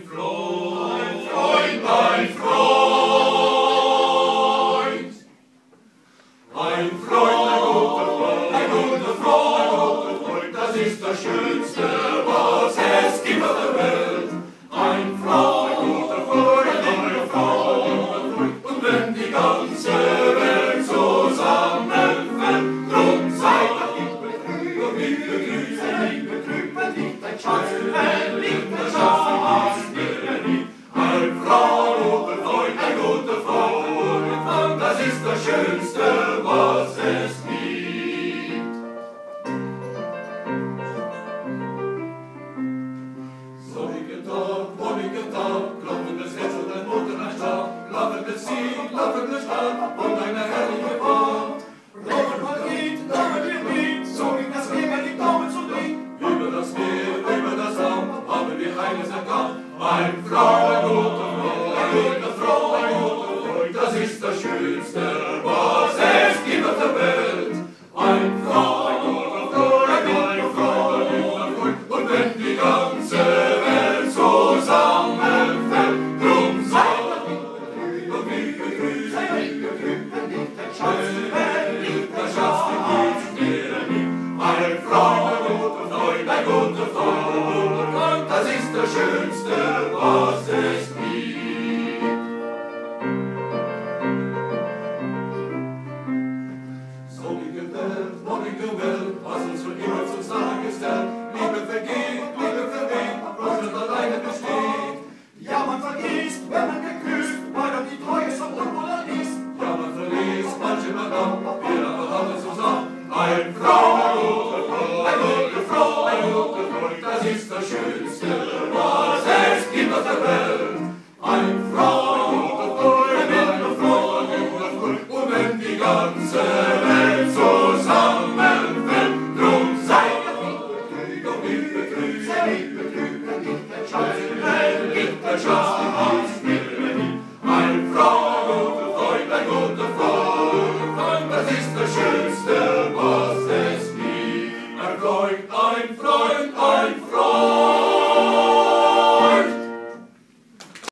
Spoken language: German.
Freund, ein Freund. Ein Freund, ein guter Freund, das ist das Schönste, was es gibt auf der Welt. Ein Freund, ein guter Freund, ein Freund. Und wenn die ganze Welt zusammenfällt, drum sei doch nicht betrübt und nicht betrübt, wenn nicht ein Schatz, wenn nicht ein Schatz, ein Freund, ein guter Freund, das ist das Schönste, was es gibt. Sonniger Tag, klopfendes Herz und ein munterer Schlag, laufendes Ziel, laufendes Start und eine herrliche Fahrt. Laufen wir Lied, so ging das Leben, die Daumen zu Lied. Über das Meer, über das Raum, haben wir eines erkannt. Ein Freund, ein guter Freund, das ist das Schönste, was es gibt auf der Welt. Ein Freund, ein Freund, und wenn die ganze Welt zusammenfällt, drum sei doch nicht betrübt, sei nicht betrübt, wenn nicht ein Schatz, wenn nicht ein Schatz, den gibt's dir nie. Ein Freund, ein guter Freund, das ist das Schönste,